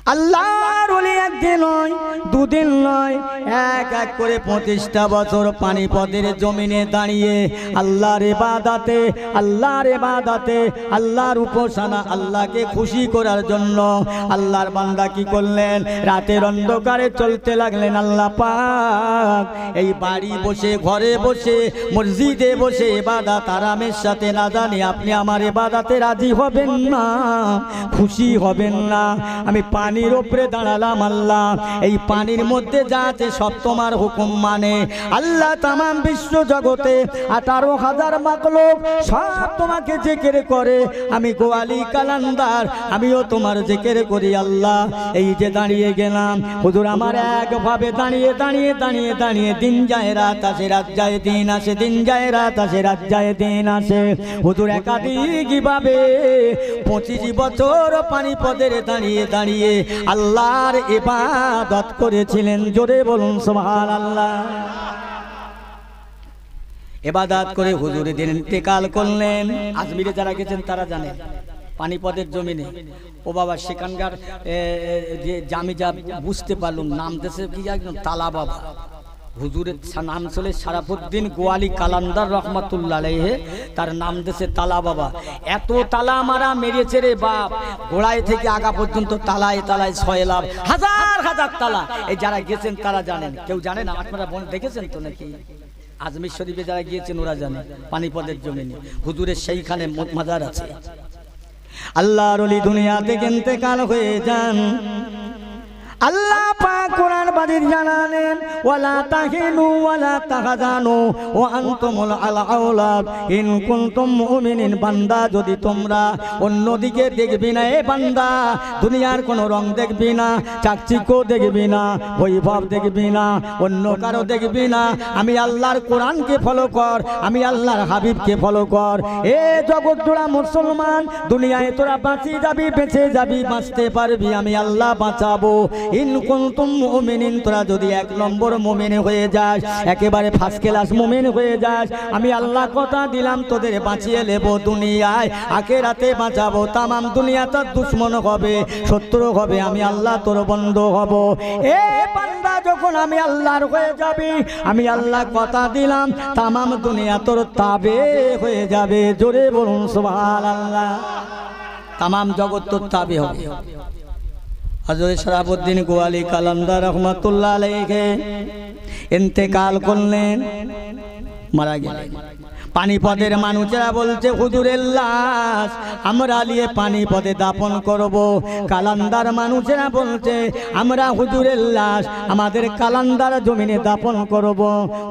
আল্লাহর ওলি একদিন নয় দুদিন নয় এক এক করে 25টা বছর পানিপথের জমিনে দাঁড়িয়ে আল্লাহর ইবাদতে আল্লাহর উপাসনা আল্লাহকে খুশি করার জন্য আল্লাহর বান্দা কি করলেন রাতের অন্ধকারে চলতে লাগলেন। আল্লাহ পাক এই বাড়ি বসে ঘরে বসে মসজিদে বসে ইবাদত আরামের সাথে না জানি আপনি আমার ইবাদতে রাজি হবেন না, খুশি হবেন না। আমি পানির উপরে দাঁড়ালাম আল্লাহ এই পানির মধ্যে যা আছে সব তোমার হুকুম মানে। আল্লাহ তামাম বিশ্ব জগতে 18,000 মাখলুক সব তোমাকে জিকির করে, আমি গোয়ালি কালান্দার আমিও তোমার জিকির করি। আল্লাহ এই যে দাঁড়িয়ে গেলাম হুজুর আমার একভাবে দাঁড়িয়ে দাঁড়িয়ে দাঁড়িয়ে দাঁড়িয়ে দিন যায় রাত আসে, রাত যায় দিন আসে, দিন যায় রাত আসে, রাত যায় দিন আসে। হুজুর একাধিকভাবে 25 বছর পানিপথের দাঁড়িয়ে দাঁড়িয়ে আল্লাহর ইবাদত করেছিলেন। জোরে বলুন সুবহানাল্লাহ। ইবাদত করে হুজুর দিন ইন্তেকাল করলেন। আজমিরে যারা গেছেন তারা জানেন পানিপথের জমিনে ও বাবা সেখানকার যে আমি যা বুঝতে পারলাম নাম দেশে কি একদম তালা বাবা হুজুরের নাম ছিল শরাফুদ্দিন গোয়ালি কালান্দার রহমাতুল্লাহ আলাইহি, তার নাম দেশে তালা বাবা। এত তালা মারা মেরেছে রে বাপ, গোড়ায় থেকে আগা পর্যন্ত তালায় তালায় 6 লাভ হাজার হাজার তালা। এই যারা গেছেন তারা জানেন, কেউ জানে না আপনারা দেখেছেন তো নাকি? আজমির শরীফে যারা গিয়েছেন ওরা জানে পানিপথের জমিনে হুজুরের সেইখানে মাজার আছে। আল্লাহর ওলি দুনিয়া থেকে ইন্তেকাল হয়ে যান। আল্লাহ পাক কোরআন মাজিদ জানালেন ওয়ালা তাহিনু ওয়ালা তাহজানু ওয়া আনতুমুল আলাউলাদ ইন কুনতুম মুমিনিন। বান্দা যদি তোমরা অন্যদিকে দেখবি না, এ বান্দা দুনিয়ার কোনো রং দেখবি না, চাকচিক্য দেখবি না, বৈভব দেখবি না, অন্য কারো দেখবি না। আমি আল্লাহর কোরআনকে ফলো কর, আমি আল্লাহর হাবিবকে ফলো কর। এ জগৎ জোড়া মুসলমান দুনিয়ায় তোরা বাঁচি যাবি, বেঁচে যাবি, বাঁচতে পারবি, আমি আল্লাহ বাঁচাবো। ইন কুনতুম মুমিনিন, তোরা যদি 1 নম্বর মুমিন হয়ে যাস, একেবারে ফার্স্ট ক্লাস মুমিন হয়ে যাস, আমি আল্লাহ কথা দিলাম তোদের বাঁচিয়ে নেব, দুনিয়ায় আখিরাতে বাঁচাবো। তামাম দুনিয়া তোর দুশ্মন হবে, শত্রু হবে, আমি আল্লাহ তোর বন্ধু হব। এ বান্দা যখন আমি আল্লাহর হয়ে যাবি, আমি আল্লাহ কথা দিলাম তামাম দুনিয়া তোর তাবে হয়ে যাবে। জোরে বলুন সুবহানাল্লাহ। তামাম জগৎ তোর তাবে হবে। হযরত শরাফুদ্দিন গোয়ালি কালান্দার রহমাতুল্লাহ আলাইহি ইন্তেকাল করলেন, মারা গেলেন। পানিপথের মানুষেরা বলছে হুজুরের লাশ আমরা নিয়ে পানিপথে দাফন করব। কালান্দার মানুষেরা বলছে আমরা হুজুরের লাশ আমাদের কালান্দার জমিনে দাফন করব।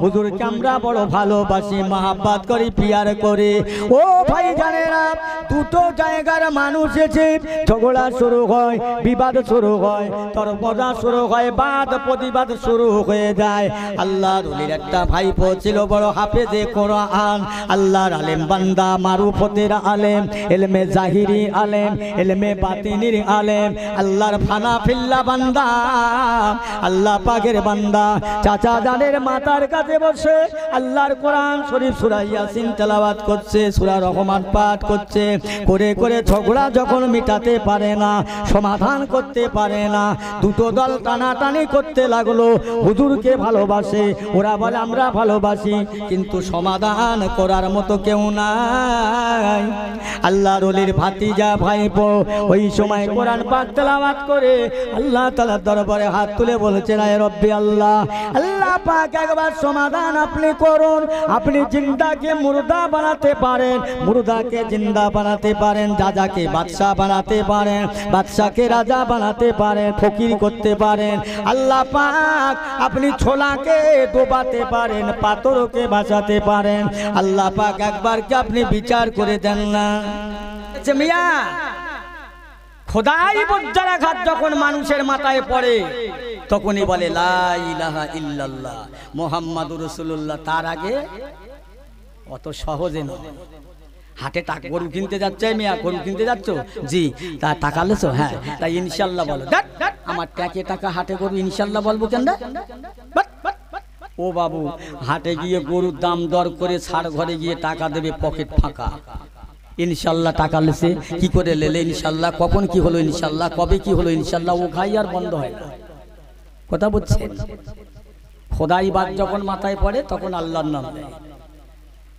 হুজুরকে আমরা বড় ভালোবাসি, মহাব্বত করি, পিয়ার করি। ও ভাই জানেরা, দুটো জায়গার মানুষ এসে ঝগড়া শুরু হয়, বিবাদ শুরু হয়, তরফা শুরু হয়, বাদ প্রতিবাদ শুরু হয়ে যায়। আল্লাহর ওলির একটা ভাইপো ছিল বড় হাফেজে কোরআন, আল্লাহর আলেম বান্দা, মারুফতের আলেম, ইলমে জাহিরি আলেম, ইলমে বাতিনির আলেম, আল্লাহর ফানা ফিল্লা বান্দা, আল্লাহ পাকের বান্দা। চাচা জানের মাথার কাছে বসে আল্লাহর কোরআন শরীফ সূরা ইয়াসিন তেলাওয়াত করছে, সূরা রহমান পাঠ করছে। করে করে ঝগড়া যখন মিটাতে পারে না, সমাধান করতে পারে না, দুটো দল টানাটানি করতে লাগলো। হুজুরকে ভালোবাসে, ওরা বলে আমরা ভালোবাসি, কিন্তু সমাধান করার মতো কেউ নাই। আল্লাহর ওলির ভাতিজা ভাইপো ওই সময় কোরআন পাক তেলাওয়াত করে আল্লাহ তাআলার দরবারে হাত তুলে বলেছেন, আয় রব্বি আল্লাহ, আল্লাহ পাক একবার সমাধান আপনি করুন। আপনি জিন্দাকে মুর্দা বানাতে পারেন, মুর্দাকে জিন্দা বানাতে পারেন, রাজাকে বাদশাহ বানাতে পারেন, বাদশাকে রাজা বানাতে পারেন, ফকির করতে পারেন। আল্লাহ পাক আপনি ছোলাকে ডোবাতে পারেন, পাথরকে বাঁচাতে পারেন। আল্লাহ পাক একবার কি আপনি বিচার করে দেন না? মিয়া খোদাই বজ্রাঘাত যখন মানুষের মাথায় পড়ে তখনই বলে লা ইলাহা ইল্লাল্লাহ মুহাম্মাদুর রাসূলুল্লাহ। তার আগে অত সহজে নয়। হাটে টাকা গরু কিনতে যাচ্ছে, মিয়া গরু কিনতে যাচ্ছ? জি। তা টাকা লেছো? হ্যাঁ। তাই ইনশাল্লাহ বলো। আমার ট্যাকে টাকা, হাটে গরু ইনশাল্লাহ বলবো কেন? ও বাবু, হাটে গিয়ে গরুর দাম দর করে ছাড় ঘরে গিয়ে টাকা দেবে, পকেট ফাঁকা। ইনশাল্লাহ টাকা লেছে কি করে লেলে ইনশাল্লাহ, কখন কি হলো ইনশাল্লাহ, কবে কি হলো ইনশাল্লাহ, ও খাই আর বন্ধ হয় না। কথা বুঝছেন? খোদাইবাদ যখন মাথায় পড়ে তখন আল্লাহর নাম নেয়,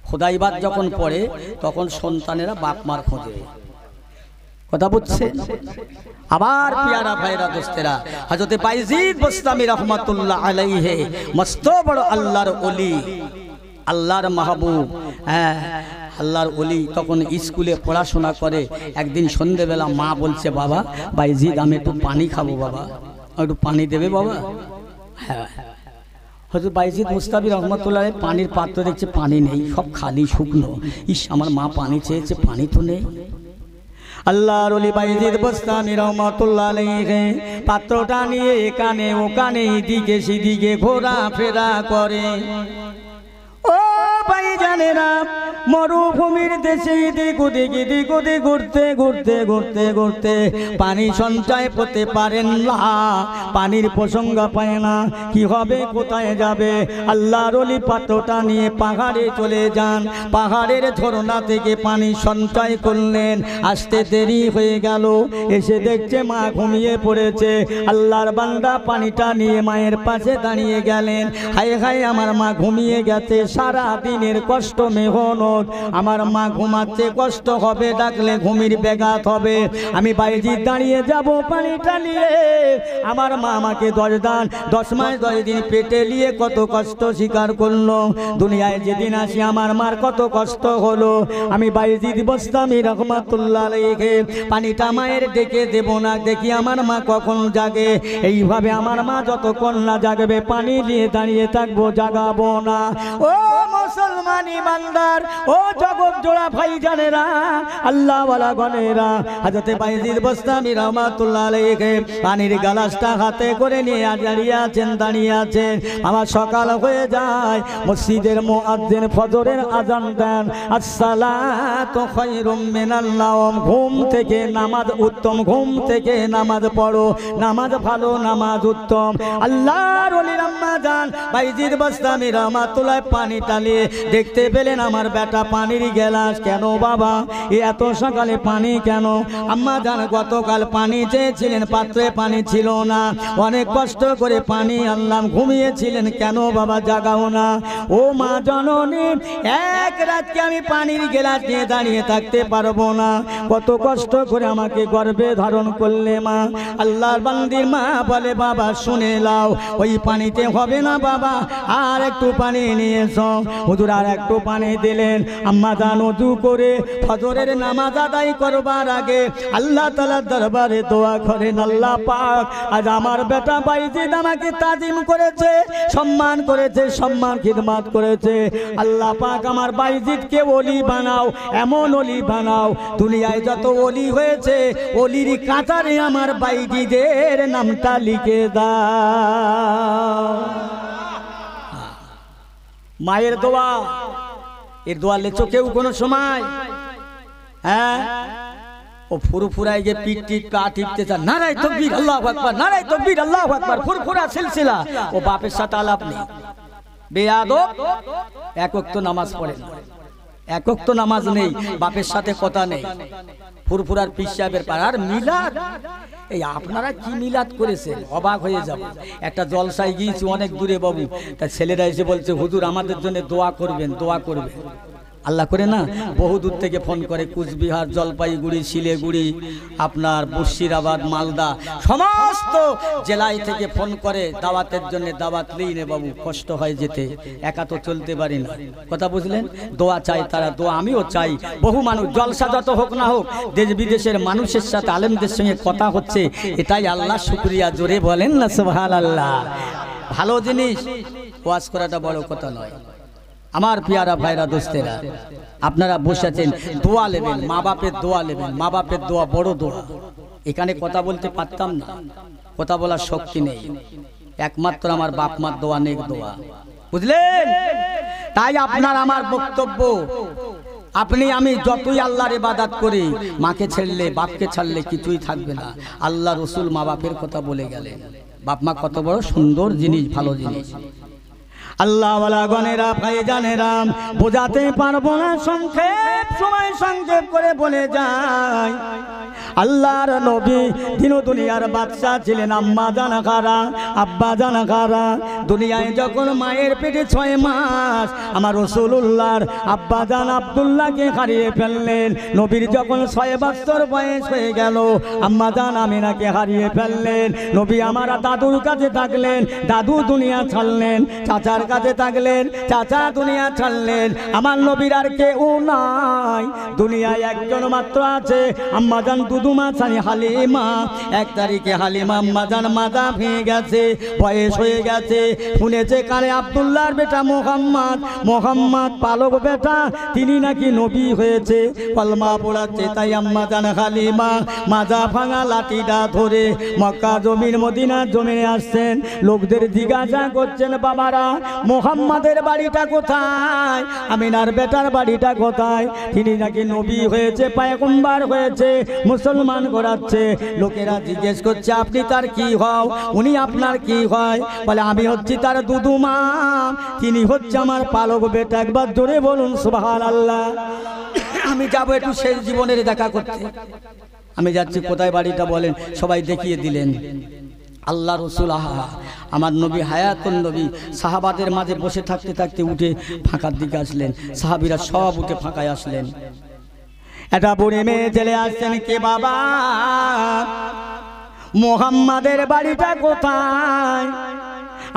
খোদাইবাদ যখন পড়ে তখন সন্তানেরা বাপ মার খোঁজে। কথা বুঝছে? আবার পিয়ারা ভাইরা দোস্তেরা, হযরত বাইজিদ বুস্তামি রহমাতুল্লাহ আলাইহি মস্ত বড় আল্লাহর ওলি, আল্লাহর মাহবুব, হ্যাঁ আল্লাহর ওলি, তখন স্কুলে পড়াশোনা করে। একদিন সন্ধ্যেবেলা মা বলছে, বাবা বাইজিদ আমি একটু পানি খাবো, বাবা একটু পানি দেবে বাবা? হ্যাঁ। হযরত বাইজিদ মুস্তাবি রহমাতুল্লাহ পানির পাত্র দেখছে, পানি নেই, সব খালি শুকনো। ইস, আমার মা পানি চেয়েছে, পানি তো নেই। আল্লাহর ওলি বাইজিদ বুস্তামি রহমাতুল্লাহ আলাইহি পাত্রটা নিয়ে এখানে ওখানে এদিকে সেদিকে ঘোরাফেরা করে। ও ভাই জানেরা, মরুভূমির দেশে এদিক ওদিক ঘুরতে ঘুরতে ঘুরতে ঘুরতে পানি সঞ্চয় করতে পারেন না, পানির প্রসঙ্গ পায় না, কি হবে কোথায় যাবে? আল্লাহর ওলি পাত্রটা নিয়ে পাহাড়ে চলে যান, পাহাড়ের ঝর্ণা থেকে পানি সঞ্চয় করলেন। আসতে দেরি হয়ে গেল, এসে দেখছে মা ঘুমিয়ে পড়েছে। আল্লাহর বান্দা পানিটা নিয়ে মায়ের পাশে দাঁড়িয়ে গেলেন। হায় হায়, আমার মা ঘুমিয়ে গেছে, সারা দিনের কষ্ট মেহনত, আমার মা ঘুমাচ্ছে, কষ্ট হবে, ডাকলে ঘুমির ব্যাঘাত হবে। আমি বাইজি দাঁড়িয়ে যাব পানিটা নিয়ে। আমার মা আমাকে 10 মাস 10 দিন পেটে নিয়ে কত কষ্ট স্বীকার করলো। দুনিয়ায় যেদিন আসি আমার মার কত কষ্ট হলো। আমি বাইজি বুস্তামি রহমাতুল্লাহ আলাইহি পানিটা মায়ের ডেকে দেব না, দেখি আমার মা কখন জাগে। এইভাবে আমার মা যতক্ষণ না জাগবে পানি নিয়ে দাঁড়িয়ে থাকবো, জাগাবো না। ও মুসলমান ইমানদার, ও জগৎ জোড়া ভাই জানেরা, আল্লাহ ওয়ালা গনেরা, হযরত বাইজিদ বুস্তামি রহমাতুল্লাহ আলাইহি পানির গ্লাসটা হাতে করে নিয়ে দাঁড়িয়ে আছেন। আমার সকাল হয়ে যায়, মসজিদের মুয়াজ্জিন ফজরের আযান দেন, আসসালাতু খায়রুম মিনান নাওম, ঘুম থেকে নামাজ উত্তম, ঘুম থেকে নামাজ পড়ো, নামাজ ভালো, নামাজ উত্তম। আল্লাহর ওলি আম্মা জান বাইজিদ বুস্তামি রহমাতুল্লাহ পানি টালিয়ে দেখতে পেলেন আমার বেটা পানির গ্লাস। কেন বাবা এত সকালে পানি কেন? আম্মা জান গতকাল পানি চেয়েছিলেন, পাত্রে পানি ছিল না, অনেক কষ্ট করে পানি আনলাম, ঘুমিয়েছিলেন, কেন বাবা জাগাও না? ও মা জননী, এক রাতকে আমি পানির গ্লাস নিয়ে দাঁড়িয়ে থাকতে পারবো না, কত কষ্ট করে আমাকে গর্ভে ধারণ করলে মা। আল্লাহর বান্দির মা বলে, বাবা শুনে লাও, ওই পানিতে হবে না বাবা, আর একটু পানি নিয়ে এসো। হুজুর আর একটু পানি দিলেন। আম্মা জান ওযু করে ফজরের নামাজ আদায় করবার আগে আল্লাহ তাআলার দরবারে দোয়া করেন, আল্লাহ পাক আজ আমার বেটা বাইজিদ আমাকে তাজিম করেছে, সম্মান করেছে, সম্মান খিদমত করেছে। আল্লাহ পাক আমার বাইজিদকে ওলি বানাও, এমন ওলি বানাও, দুনিয়ায় যত ওলি হয়েছে ওলির কাতারে আমার বাইজিদের নামটা লিখে দাও। মায়ের দোয়া, এর দোয়া লেছো কেউ কোনো সময়? হ্যাঁ, ও ফুরফুরায় গিয়ে পিট টিট পা টিপতে চান, নারায়ে তাকবীর আল্লাহু আকবার, নারায়ে তাকবীর আল্লাহু আকবার, ফুরফুরা সিলসিলা। ও বাপের সাথে আলাপ নেই, বেয়াদব, এক ওয়াক্ত নামাজ পড়ে না, এক ওয়াক্ত নামাজ নেই, বাপের সাথে কথা নেই, ফুরফুরার পীর সাহেবের পাড়ার মিলাদ। এই আপনারা কি মিলাদ করেছেন, অবাক হয়ে যাব। একটা জলসায় গিয়েছি অনেক দূরে বাবু, তা ছেলেরা এসে বলছে, হুজুর আমাদের জন্য দোয়া করবেন, দোয়া করবেন। আল্লাহ করে না, বহু দূর থেকে ফোন করে, কুচবিহার, জলপাইগুড়ি, শিলিগুড়ি, আপনার মুর্শিদাবাদ, মালদা, সমস্ত জেলায় থেকে ফোন করে দাওয়াতের জন্য। দাওয়াত নেই রে বাবু, কষ্ট হয় যেতে, একা তো চলতে পারি না। কথা বুঝলেন? দোয়া চাই তারা, দোয়া আমিও চাই। বহু মানুষ, জলসা যত হোক না হোক, দেশ বিদেশের মানুষের সাথে আলেমদের সঙ্গে কথা হচ্ছে, এটাই আল্লাহ শুকরিয়া। জোরে বলেন না সুবহানাল্লাহ। ভালো জিনিস, ওয়াজ করাটা বড় কথা নয়। আমার পিয়ারা ভাইরা দোস্তেরা, আপনারা বসেছেন, দোয়া নেবেন, মা বাপের দোয়া নেবেন, মা বাপের দোয়া বড় দোয়া। এখানে কথা বলতে পারতাম না, কথা বলার শক্তি নেই, একমাত্র আমার বাপ মার দোয়া, নেক দোয়া, বুঝলেন? তাই আপনার আমার বক্তব্য, আপনি আমি যতই আল্লাহর ইবাদত করি, মাকে ছেড়লে, বাপকে ছাড়লে কিছুই থাকবে না। আল্লাহ রসুল মা বাপের কথা বলে গেলেন। বাপ মা কত বড় সুন্দর জিনিস, ভালো জিনিস। আল্লাহওয়ালা গনেরা ভাইজানেরা বোঝাতে পারবো না, সংক্ষেপ সময় সংক্ষেপ করে বলে যায়। আল্লাহর নবী দিন দুনিয়ার বাদশা ছিলেন। আম্মা জানা খারা, আব্বা জানা খারা। দুনিয়ায় যখন মায়ের পেটে 6 মাস আমার রাসূলুল্লাহর আব্বা জান আব্দুল্লাহকে হারিয়ে ফেললেন। নবীর যখন 6 বছর বয়স হয়ে গেল আম্মা জান আমিনাকে হারিয়ে ফেললেন। নবী আমার দাদুর কাছে থাকলেন, দাদু দুনিয়া ছাড়লেন। চাচার কাছে থাকলেন, চাচা দুনিয়া ছাড়লেন। আমার নবীর আর কেউ নাই, দুনিয়ায় একজন মাত্র আছে, আম্মা জান দুদুমা ছানি হালিমা। 1 তারিখে হালিমা আম্মা জান মাথা ভেঙে গেছে, বয়স হয়ে গেছে। শুনেছে কানে আব্দুল্লাহর বেটা মোহাম্মদ, মোহাম্মদ পালক বেটা, তিনি নাকি নবী হয়েছে, কলমা পড়াচ্ছে। তাই আম্মা জান হালিমা মাজা ভাঙা লাঠিটা ধরে মক্কা জমিন মদিনা জমিনে আসছেন। লোকদের জিজ্ঞাসা করছেন, বাবারা মোহাম্মদের বাড়িটা কোথায়, আমিনার বেটার বাড়িটা কোথায়? তিনি নাকি নবী হয়েছে, পয়গম্বর হয়েছে, মুসলমান করাচ্ছে। লোকেরা জিজ্ঞেস করছে, আপনি তার কি হও? উনি আপনার কি হয়? বলে, আমি হচ্ছি তার দুদুমা, তিনি হচ্ছে আমার পালক বেটা। একবার জোরে বলুন সুবহানাল্লাহ। আমি যাবো একটু শেষ জীবনের দেখা করতে। আমি যাচ্ছি, কোথায় বাড়িটা বলেন? সবাই দেখিয়ে দিলেন। আল্লাহ রসুল আমার নবী হায়াতুন নবী সাহাবাদের মাঝে বসে থাকতে থাকতে উঠে ফাঁকার দিকে আসলেন। সাহাবীরা সব উঠে ফাঁকায় আসলেন। এটা বুড়ি মেয়ে চলে আসছেন, কে বাবা? মোহাম্মদের বাড়িটা কোথায়?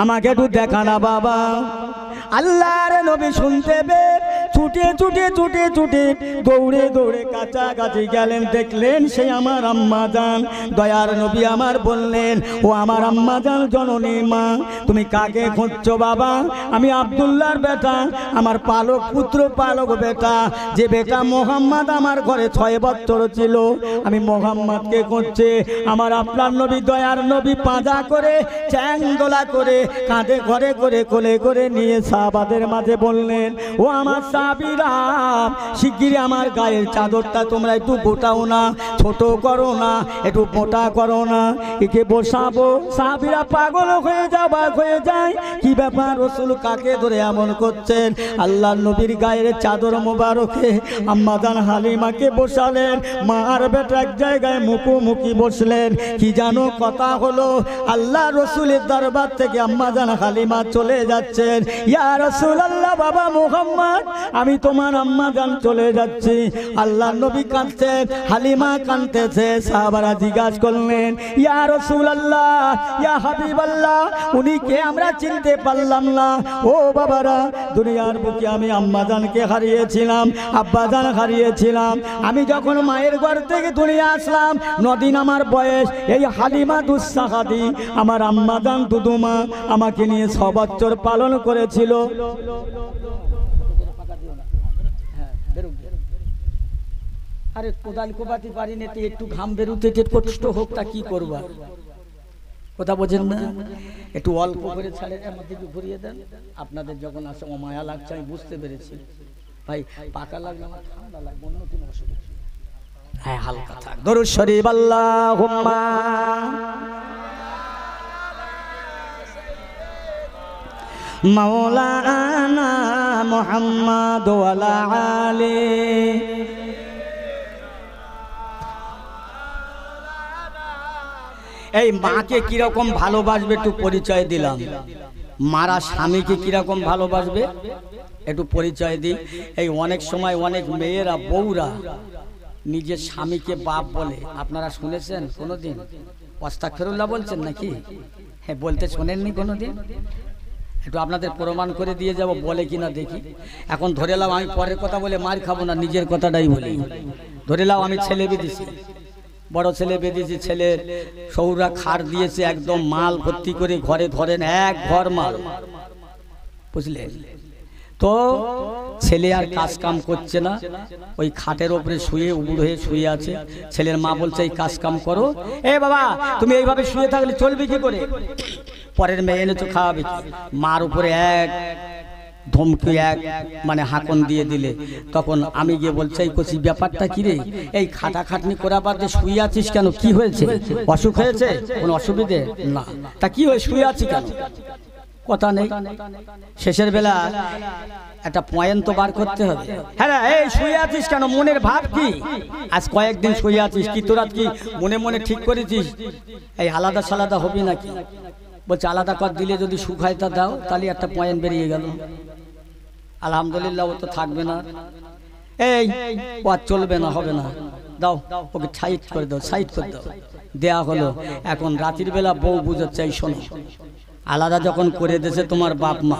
আমাকে একটু দেখা না বাবা। আল্লাহর নবী শুনতে পেয়ে ছুটে ছুটে ছুটে ছুটে দৌড়ে দৌড়ে কাছাকাছি গেলেন। দেখলেন সেই আমার আম্মা জান। দয়ার নবী আমার বললেন, ও আমার আম্মা জান, জননী মা, তুমি কাকে খুঁজছো বাবা? আমি আব্দুল্লাহর বেটা, আমার পালক পুত্র, পালক বেটা, যে বেটা মোহাম্মদ আমার ঘরে 6 বছর ছিল, আমি মোহাম্মদকে খুঁজছি। আমার আপনার নবী দয়ার নবী পাঁজা করে চ্যাং দোলা করে কাঁধে ঘরে করে কোলে করে নিয়ে সাহাবাদের মাঝে বললেন, ও আমার সাহাবীরা, শিগগিরই আমার গায়ের চাদরটা তোমরা একটু গোটাও না, ছোট করো না, একটু মোটা করো না, একে বসাবো। সাহাবীরা পাগল হয়ে যায়, কি ব্যাপার, রাসূল কাকে ধরে এমন করছেন? আল্লাহর নবীর গায়ের চাদর মোবারকে আম্মা জান হালিমাকে বসালেন। মার বেটা এক জায়গায় মুখোমুখি বসলেন। কি জানো কথা হলো, আল্লাহ রাসূলের দরবার থেকে আম্মা জান হালিমা চলে যাচ্ছেন। ইয়া রাসূলুল্লাহ, বাবা মুহাম্মদ, আমি তোমার আম্মা জান চলে যাচ্ছি। আল্লাহ নবী কাঁদছেন, হালিমা কাঁদতেছে। সাহাবারা জিজ্ঞাসা করলেন, ইয়া রাসূলুল্লাহ, ইয়া হাবিবাল্লাহ, উনি কে? আমরা চিনতে পারলাম না। ও বাবারা, দুনিয়ার বুকে আমি আম্মা জানকে হারিয়েছিলাম, আব্বা জান হারিয়েছিলাম। আমি যখন মায়ের ঘর থেকে দুনিয়া আসলাম, 9 দিন আমার বয়স। এই হালিমা দুঃসাহাদি আমার আম্মা জান দুদুমা আমাকে নিয়ে 6 বছর পালন করেছিল। আরে কোদাল কোবাতে পারি না, একটু ঘাম বেরোতে কষ্ট হোক, তা কি করবা? কথা বোঝেন না? একটু অল্প করে ছাড়ে আমার দিকে ঘুরিয়ে দেন। আপনাদের যখন আসে মায়া লাগছে, আমি বুঝতে পেরেছি। ভাই পাকা লাগলে আমার ঠান্ডা লাগবে, অন্য কোনো অসুবিধা। হ্যাঁ, হালকা থাক। দরুদ শরীফ আল্লাহুম্মা মাওলানা মুহাম্মদ ওয়া আলা আলি। এই মাকে কিরকম ভালোবাসবে একটু পরিচয় দিলাম। মারা স্বামীকে কিরকম ভালোবাসবে একটু পরিচয় দিই। এই অনেক সময় অনেক মেয়েরা, বউরা নিজের স্বামীকে বাপ বলে। আপনারা শুনেছেন কোনোদিন? আস্তাগফিরুল্লাহ বলছেন নাকি? হ্যাঁ, বলতে শোনেননি কোনোদিন? একটু আপনাদের প্রমাণ করে দিয়ে যাব, বলে কিনা দেখি। এখন ধরে নাও আমি পরের কথা বলে মার খাবো না, নিজের কথাটাই বলি। ধরে নাও আমি ছেলে বেঁধেছি, বড় ছেলে বেঁধেছি, ছেলে সৌরা খার দিয়েছে, একদম মাল ভর্তি করে ঘরে ধরেন, 1 ঘর মাল, বুঝলেন তো? ছেলে আর কাজ কাম করছে না, ওই খাটের ওপরে শুয়ে উবুড় হয়ে শুয়ে আছে। ছেলের মা বলছে, এই কাজ কাম করো। এ বাবা, তুমি এইভাবে শুয়ে থাকলে চলবে কি করে? পরের মেয়ে এনে তো খাওয়াবে কি? মার উপরে এক ধমকি, এক মানে হাঁকন দিয়ে দিলে, তখন আমি গিয়ে বলছি, এই কচি ব্যাপারটা কি রে? এই খাটাখাটনি করা বাদ দিয়ে শুয়ে আছিস কেন? কি হয়েছে? অসুখ হয়েছে? কোনো অসুবিধে না? তা কি হয়ে শুয়ে আছি কেন? কথা নেই। শেষের বেলা একটা পয়েন্ট তো বার করতে হবে। হ্যাঁ, এই শুয়ে আছিস কেন? মনের ভাব কি? আজ কয়েকদিন শুয়ে আছিস কি তোরা কি মনে মনে ঠিক করেছিস এই আলাদা সালাদা হবি নাকি? বলছে আলাদা কর দিলে যদি সুখ হয় তা দাও, তাহলে একটা পয়েন্ট বেরিয়ে গেল। আলহামদুলিল্লাহ, ও তো থাকবে না, এই ও আর চলবে না, হবে না, দাও ওকে সাইড করে দাও, সাইড করে দাও। দেয়া হলো। এখন রাতের বেলা বউ বুঝাচ্ছে, এই শোনো, আলাদা যখন করে দিয়েছে তোমার বাপ মা,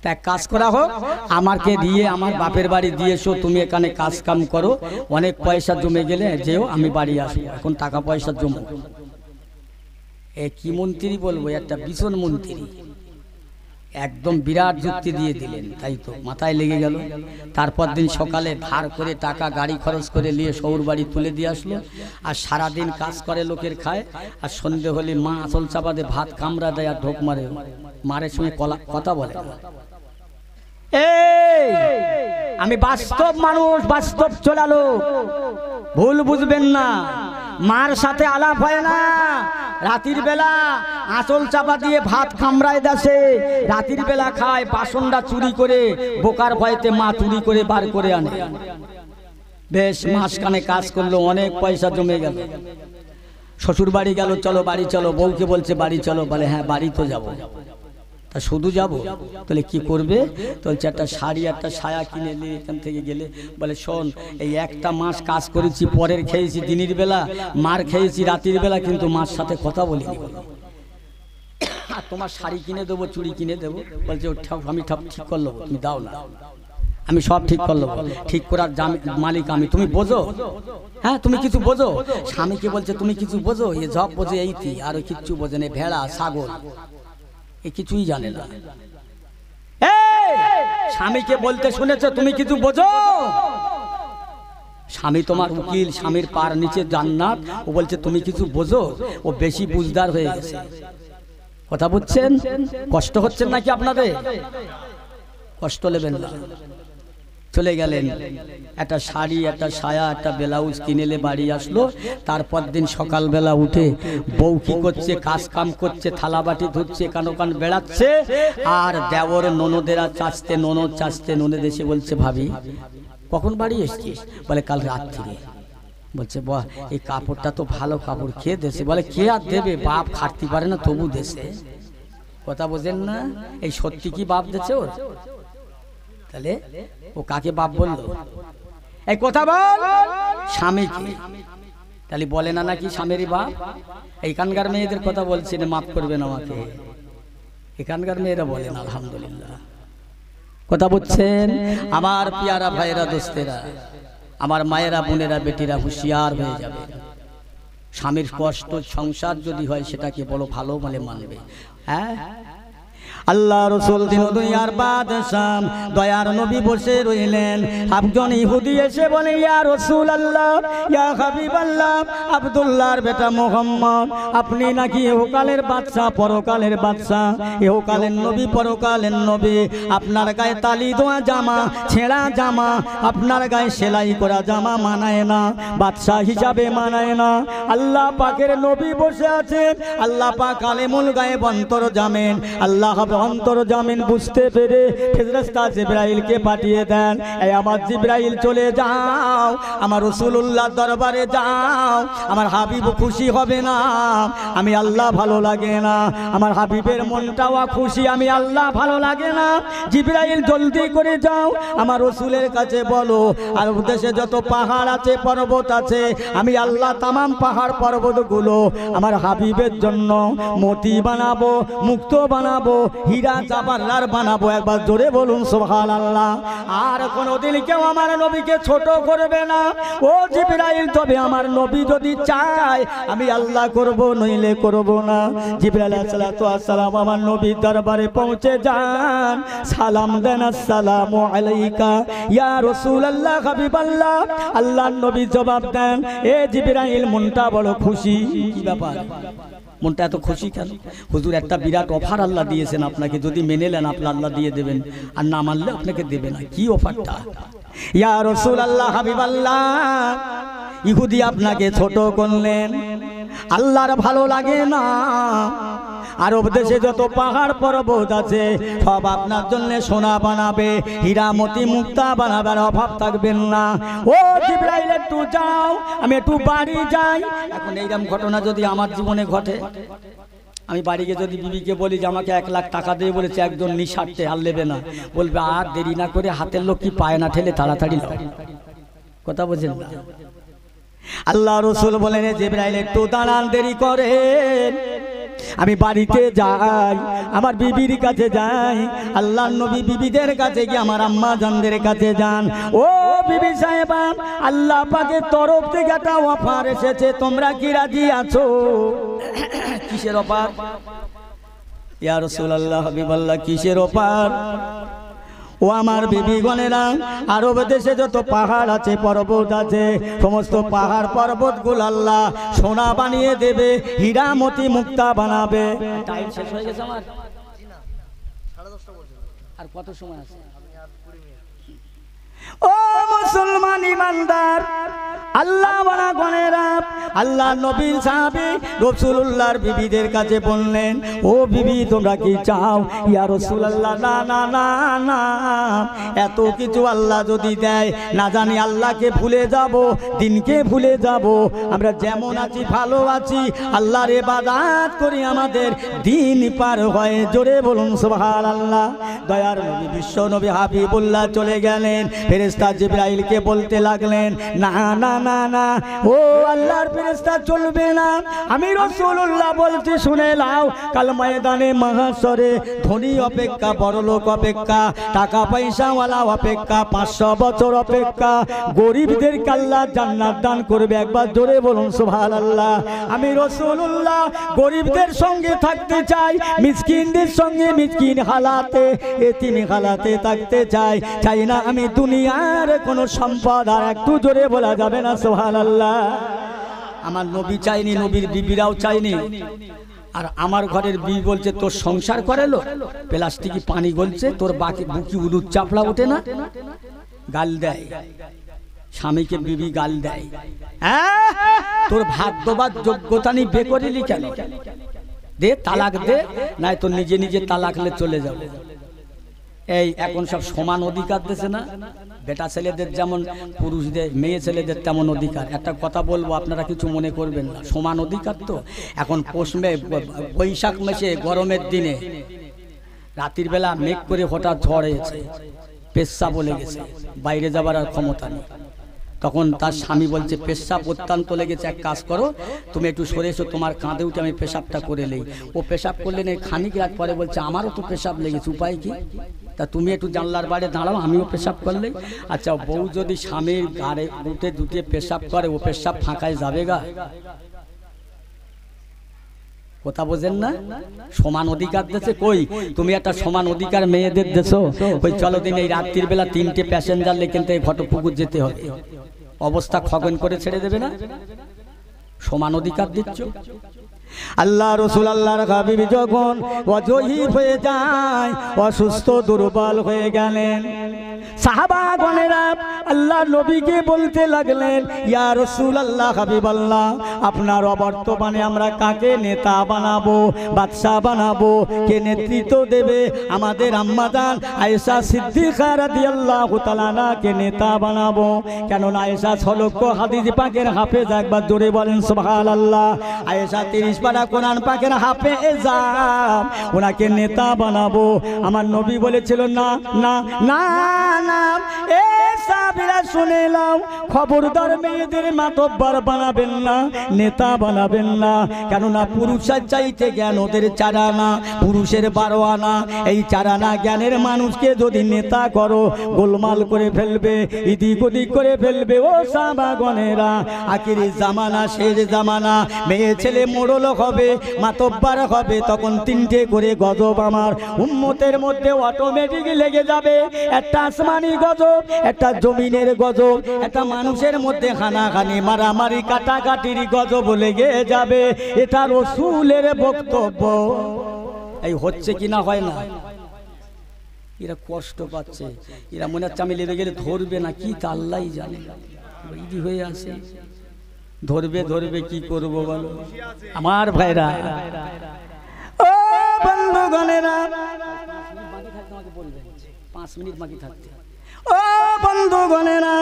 তা এক কাজ করা হোক, আমাকে দিয়ে আমার বাপের বাড়ি দিয়েছো, তুমি এখানে কাজ কাম করো, অনেক পয়সা জমে গেলে যেও, আমি বাড়ি আসবো, এখন টাকা পয়সা জমো। এ কি মন্ত্রী বলবো, একটা ভীষণ মন্ত্রী, একদম বিরাট যুক্তি দিয়ে দিলেন। তাই তো মাথায় লেগে গেল। তারপর দিন সকালে ধার করে টাকা গাড়ি খরচ করে নিয়ে শহুর বাড়ি তুলে দিয়ে আসলো। আর সারাদিন কাজ করে লোকের খায়, আর সন্ধে হলে মা আসল চাপাতে ভাত কামড়া দেয় আর ঢোক মারে, মারের সঙ্গে কথা বলে। আমি বাস্তব মানুষ, বাস্তব চলালো, ভুল বুঝবেন না। মার সাথে আলাপ হয় না। রাতের বেলা আঁচল চাপা দিয়ে ভাত কামড়ায় দেশে, রাতের বেলা খায়, বাসনটা চুরি করে, বোকার ভয়তে মা চুরি করে বার করে আনে। বেশ মাসখানে কাজ করলো, অনেক পয়সা জমে গেল। শ্বশুর বাড়ি গেল, চলো বাড়ি চলো, বউকে বলছে বাড়ি চলো, বলে হ্যাঁ বাড়ি তো যাবো। তা শুধু যাবো? তাহলে কি করবে? বলছে একটা শাড়ি একটা সায়া কিনে নিয়ে এখান থেকে গেলে, বলে শোন, এই একটা মাস কাজ করেছি, পরের খেয়েছি দিনের বেলা, মার খেয়েছি রাতের বেলা, কিন্তু মার সাথে কথা বলিনি। আর তোমার শাড়ি কিনে দেবো, চুড়ি কিনে দেবো। বলছে আমি ঠিক করলো, তুমি দাও না, আমি সব ঠিক করলো। ঠিক করার মালিক আমি, তুমি বোঝো? হ্যাঁ, তুমি কিছু বোঝো? স্বামীকে বলছে তুমি কিছু বোঝো? এ জব বোঝে এইটি, আর কিচ্ছু বোঝে না, ভেড়া ছাগল এ কিছুই জানে না। স্বামীকে বলতে শুনেছ তুমি কিছু বোঝো? স্বামী তোমার উকিল, স্বামীর পার নিচে জান্নাত। ও বলছে তুমি কিছু বোঝো? ও বেশি বুঝদার হয়ে গেছে। কথা বুঝছেন? কষ্ট হচ্ছেন নাকি আপনাদের? কষ্ট নেবেন না। চলে গেলেন, একটা শাড়ি একটা সায়া একটা ব্লাউজ কিনেলে বাড়ি আসলো। তারপর দিন সকালবেলা উঠে বউ কি করছে? কাজ কাম করছে, থালা বাটি ধুচ্ছে, কানো কান বেড়াচ্ছে। আর দেওর ননদেরা চাচতে, ননদ চাচতে, ননদ এসে বলছে ভাবি কখন বাড়ি এসছিস? বলে কাল রাত থেকে। বলছে বাহ, এই কাপড়টা তো ভালো কাপড়, কে দেশে? বলে কে আর দেবে, বাপ খাটতে পারে না তবু দেশে। কথা বোঝেন না? এই সত্যি কি বাপ দেছে ওর? তাহলে ও কাকে বাপ বললো? এই কথা বল, স্বামীকে। তাহলে বলে না নাকি স্বামীরই বাপ? এইখানকার মেয়েদের কথা বলছেন, মাফ করবেন আমাকে, এখানকার মেয়েরা বলেন আলহামদুলিল্লাহ। কথা বুঝছেন? আমার পিয়ারা ভাইরা, দোস্তেরা, আমার মায়েরা, বোনেরা, বেটিরা হুঁশিয়ার হয়ে যাবে। স্বামীর কষ্ট সংসার যদি হয় সেটাকে বলো ভালো বলে মানবে। হ্যাঁ, আল্লাহ রসুল দিন দুনিয়ার বাদশাহ দয়ার নবী বসে রইলেন। একজন ইহুদি এসে বলে ইয়া রাসূল আল্লাহ, ইয়া হাবিব আল্লাহ, আব্দুল্লাহর বেটা মুহাম্মদ, আপনি নাকি ইহকালের বাদশা পরকালের বাদশা, ইহকালের নবী পরকালের নবী। আপনার গায়ে তালি দেওয়া জামা, ছেঁড়া জামা, আপনার গায়ে সেলাই করা জামা মানায় না, বাদশা হিসাবে মানায় না। আল্লাহ পাকের নবী বসে আছেন, আল্লাহ পাক আলেমুল গায়েব অন্তর জানেন। আল্লাহ অন্তর জামিন বুঝতে পেরে ফেরেশতা জিবরাইলকে পাঠিয়ে দেন, এই আমার জিবরাইল চলে যাও, আমার রাসূলুল্লাহর দরবারে যাও, আমার হাবিব খুশি হবে না, আমি আল্লাহ ভালো লাগে না, আমার হাবিবের মনটাও খুশি, আমি আল্লাহ ভালো লাগে না। জিবরাইল জলদি করে যাও, আমার রাসূলের কাছে বলো, আর দেশে যত পাহাড় আছে পর্বত আছে, আমি আল্লাহ তামাম পাহাড় পর্বতগুলো আমার হাবিবের জন্য মতি বানাবো, মুক্ত বানাবো, হীরা জাবারার বানাবো। একবার জোরে বলুন সুবহানাল্লাহ। আর কোনোদিন কেউ আমার নবীকে ছোট করবে না। ও জিবরাইল, তবে আমার নবী যদি চায় আমি আল্লাহ করব, নইলে করব না। জিবরাইল আলাইহিস সালাম আমার নবীর দরবারে পৌঁছে যান, সালাম দেন, আসসালামু আলাইকা ইয়া রাসূলুল্লাহ হাবিবাল্লাহ। আল্লাহর নবী জবাব দেন, এ জিবরাইল, মনটা বড় খুশি। কি ব্যাপার, মনটা এত খুশি কেন? হুজুর একটা বিরাট অফার আল্লাহ দিয়েছেন আপনাকে, যদি মেনে নেন আপনি আল্লাহ দিয়ে দেবেন, আর না মানলে আপনাকে দেবে না। কি অফারটা? ইয়া রাসূলুল্লাহ হাবিবাল্লাহ, ইহুদি আপনাকে ছোট করলেন, আল্লাহর ভালো লাগে না, আরব দেশে যত পাহাড় পর্বত আছে সব আপনার জন্য সোনা বানাবে, হীরা মতি মুক্তা বানাবে, আর অভাব থাকবেন না। ও জিবরাইল একটু যাও, আমি একটু বাড়ি যাই। এখন এইরকম ঘটনা যদি আমার জীবনে ঘটে, আমি বাড়ি গিয়ে যদি বিবিকে বলি যে আমাকে 1 লাখ টাকা দিয়ে বলেছে একজন নিঃস্বার্থে, আর নেবে না, বলবে আর দেরি না করে হাতের লোক কি পায় না ঠেলে তাড়াতাড়ি লাও। কথা বলছেন না? আল্লাহ রাসূল বলেন জিবরাইল একটু দাঁড়ান, দেরি করেন, আমি বাড়িতে যাই, আমার বিবির কাছে যাই। আল্লাহর নবী বিবিদের কাছে গিয়ে আমার আম্মা জানদের কাছে যান। ও বিবি সাহেবা, আল্লাহ পাকের তরফ থেকে একটা অফার এসেছে, তোমরা কি রাজি আছো? কিসের অফার? ইয়া রাসূলুল্লাহ, হাবিবাল্লাহ, কিসের অফার? ও আমার বিবিগণেরা, আরব দেশে যত পাহাড় আছে পর্বত আছে, সমস্ত পাহাড় পর্বতগুলো আল্লাহ সোনা বানিয়ে দেবে, হীরা মতি মুক্তা বানাবে। টাইম শেষ হয়ে গেছে আমার, আর কত সময় আছে? ও মুসলমান ইমানদার, আল্লাহ ওয়ালা গণেরা, আল্লাহ নবীর সাহাবী রাসূলুল্লাহর বিবিদের কাছে বললেন, ও বিবি তোমরা কি চাও? ইয়া রাসূলুল্লাহ, না না না না, এত কিছু আল্লাহ যদি দেয় না জানি আল্লাহকে ভুলে যাব, দিনকে ভুলে যাব। আমরা যেমন আছি ভালো আছি, আল্লাহর ইবাদত করি, আমাদের দিন পার হয়। জোরে বলুন সুবহানাল্লাহ। দয়ার নবী বিশ্ব নবী হাবিবুল্লাহ চলে গেলেন, ফেরেশতা জিবরাইলকে বলতে লাগলেন, না না না না, ও আল্লাহর ফেরেশতা চলবে না, আমি রাসূলুল্লাহ বলতে শুনে নাও। কাল ময়দানে মাহশরে ধনী অপেক্ষা, বড়লোক অপেক্ষা, টাকা পয়সাওয়ালা অপেক্ষা, 500 বছর অপেক্ষা গরিবদের আল্লাহ জান্নাত দান করবে। একবার জোরে বলুন সুবহানাল্লাহ। আমি রাসূলুল্লাহ গরিবদের সঙ্গে থাকতে চাই, মিসকিনদের সঙ্গে মিসকিন হালাতে, এতিম হালাতে থাকতে চাই, চাই না আমি দুনিয়ার কোনো সম্পদ। আর একটু জোরে বলা যাবে না সুবহানাল্লাহ? আমার নবী চাইনি, নবীর বিবিরাও চাইনি। আর আমার ঘরের বিবি বলছে তোর সংসার করেলো, প্লাস্টিকি পানি গলছে, তোর বাকি বুকি উলুদ চাপড়া ওঠে না, গাল দেয় স্বামীকে, বিবি গাল দেয়, তোর ভাত দেবার যোগ্যতা নেই, বে করিলি কেন? দে তালাক দে, নাই তো নিজে নিজে তালাক লে চলে যাবে। এই এখন সব সমান অধিকার দিয়েছে না, বেটা ছেলেদের যেমন পুরুষদের, মেয়ে ছেলেদের তেমন অধিকার। একটা কথা বলবো, আপনারা কিছু মনে করবেন না, সমান অধিকার তো। এখন বৈশাখ মাসে গরমের দিনে রাতের বেলা মেঘ করে হঠাৎ ঝড় হয়েছে, পেশাব বলে গেছে, বাইরে যাবার আর ক্ষমতা নেই। তখন তার স্বামী বলছে পেশাব অত্যন্ত লেগেছে, এক কাজ করো তুমি একটু সরে এসো, তোমার কাঁধে উঠে আমি পেশাবটা করে নেই। ও পেশাব করলেন, এই খানিক রাত পরে বলছে আমারও তো পেশাব লেগেছে, উপায় কি? তা তুমি একটু জানলার বাইরে দাঁড়াও, আমিও পেশাব করলে। আচ্ছা, বউ যদি স্বামীর গাড়ে উঠে দুটে পেশাব করে, ও পেশাব ফাঁকায় যাবে গা? কথা বোঝেন না? সমান অধিকার দেশে কই? তুমি একটা সমান অধিকার মেয়েদের দেশো? ওই চলো দিন এই রাত্রির বেলা 3টে প্যাসেঞ্জার লেখেন থেকে ঘটপুকুর যেতে হবে, অবস্থা খগন করে ছেড়ে দেবে না? সমান অধিকার দিচ্ছ। আল্লাহ রাসূল আল্লাহর হাবিব যখন অজহির হয়ে যায়, অসুস্থ দুর্বল হয়ে গেলেন, সাহাবাগণেরা আল্লাহ নবীকে বলতে লাগলেন, ইয়া রাসূলুল্লাহ, হাবিবাল্লাহ, আপনার অবর্তমানে আমরা কাকে নেতা বানাবো, বাদশা বানাবো, কে নেতৃত্ব দেবে? আমাদের আম্মাজান আয়েশা সিদ্দিকা রাদিয়াল্লাহু তাআলা কে নেতা বানাবো। কেননা আয়েশা 6 লক্ষ হাদিস পাকের হাফেজ, একবার জোরে বলেন সুবহানাল্লাহ। আয়েশা 30 পারা কোরআন পাকের হাফেজা, ওনাকে নেতা বানাবো। আমার নবী বলেছিল না না না না, এ সাহাবীরা শুনে নাও, খবরদার মেয়েদের মাতব্বর বানাবেন না, নেতা বানাবেন না। কেননা পুরুষের চাইতে জ্ঞান ওদের 4 আনা, পুরুষের 12 আনা। এই 4 আনা জ্ঞানের মানুষকে যদি নেতা করো, গোলমাল করে ফেলবে, ইদিক ওদিক করে ফেলবে। ও সাহাবাগণেরা, আখিরি জামানা, শেষ জামানা, মেয়ে ছেলে মোড়ল হবে, মাতব্বর হবে, তখন 3টে করে গজব আমার উম্মতের মধ্যে অটোমেটিক লেগে যাবে। একটা আসমানি গজব, একটা জমিনের গজব, একটা মানুষের মধ্যে হানাহানি, মারামারি, কাটাকাটির গজব লেগে যাবে। এটা রাসূলের বক্তব্য। এই হচ্ছে কি না হয় না? এরা কষ্ট পাচ্ছে, এরা মনে হচ্ছে আমি লেগে গেলে ধরবে না কি, তা আল্লাহই জানে। ইদি হয়ে আছে, ধরবে ধরবে, কি করবো বলো আমার ভাইরা? ও বন্ধুগণেরা, 5 মিনিট বাকি থাকতে, ও বন্ধুগণেরা,